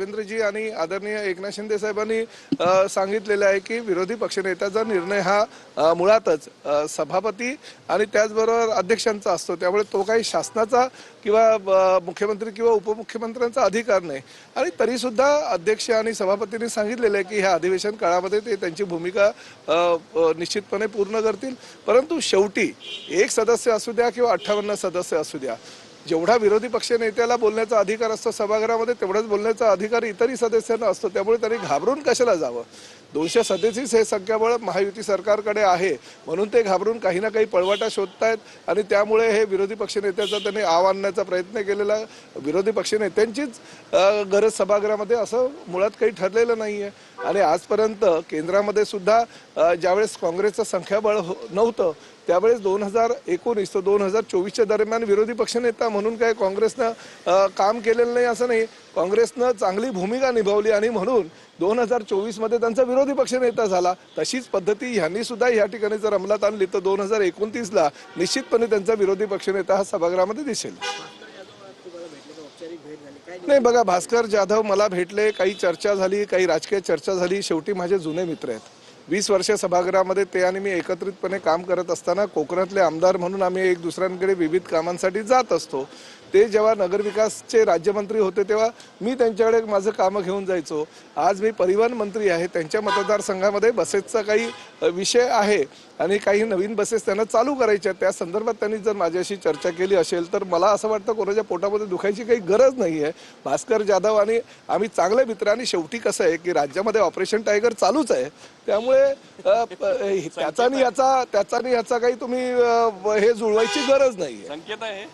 देवेंद्रजी आणि आदरणीय एकनाथ शिंदे साहेबांनी सांगितलेलं आहे की विरोधी पक्षनेत्याचा निर्णय हा मुळातच सभापती आणि त्याचबरोबर अध्यक्षांचा असतो। त्यामुळे तो काही शासनाचा किंवा मुख्यमंत्री किंवा उपमुख्यमंत्र्यांचा अधिकार नाही। आणि तरी सुद्धा अध्यक्ष आणि सभापतींनी सांगितलेलं आहे की ह्या अधिवेशन काळामध्ये ते त्यांची भूमिका निश्चितपणे पूर्ण करतील। परंतु शेवटी एक सदस्य असू द्या किंवा 58 सदस्य असू द्या, जेवढा विरोधी पक्ष नेत्याला बोलण्याचा अधिकार असतो सभागृहामध्ये तेवढाच बोलण्याचा अधिकार इतरही सदस्यांना असतो। त्यामुळे त्यांनी घाबरून कशाला जावं। 237 हे संख्याबळ महायुती सरकारकडे आहे, म्हणून ते घाबरून काही ना काही पळवाटा शोधतायत आणि त्यामुळे हे विरोधी पक्ष नेत्याचा त्यांनी आणण्याचा प्रयत्न केलेला। विरोधी पक्ष नेत्यांचीच गरज सभागृहामध्ये असं मुळात काही ठरलेलं नाहीये। आणि आजपर्यंत केंद्रामध्ये सुद्धा ज्यावेळेस काँग्रेसचं संख्याबळ नव्हतं त्यावेळेस 2019 ते 2024च्या दरम्यान विरोधी पक्षनेता म्हणून काय काँग्रेसनं काम केलेलं नाही असं नाही। काँग्रेसनं चांगली भूमिका निभावली आणि म्हणून 2024मध्ये त्यांचा विरोधी पक्षनेता झाला। तशीच पद्धती ह्यांनी सुद्धा या ठिकाणी जर अंमलात आणली तर 2029ला निश्चितपणे त्यांचा विरोधी पक्षनेता हा सभागृहामध्ये दिसेल। नाही बघा, भास्कर जाधव मला भेटले, काही चर्चा झाली, काही राजकीय चर्चा झाली। शेवटी माझे जुने मित्र आहेत। 20 वर्ष सभागृहामध्ये ते आणि मी एकत्रितपणे काम करत असताना कोकणातले आमदार म्हणून आम्ही एक दुसऱ्यांकडे विविध कामांसाठी जात असतो। ते जेव्हा नगरविकासचे राज्यमंत्री होते तेव्हा मी त्यांच्याकडे माझं कामं घेऊन जायचो। आज मी परिवहन मंत्री आहे, त्यांच्या मतदारसंघामध्ये बसेसचा काही विषय आहे आणि काही नवीन बसेस त्यांना चालू करायच्या। त्या संदर्भात त्यांनी जर माझ्याशी चर्चा केली असेल तर मला असं वाटतं कोणाच्या पोटामध्ये दुखायची काही गरज नाही आहे। भास्कर जाधव आणि आम्ही चांगले मित्र आणि शेवटी कसं आहे की राज्यामध्ये ऑपरेशन टायगर चालूच आहे। त्यामुळे त्याचानी याचा काही तुम्ही हे जुळवायची गरज नाही संकेत आहे।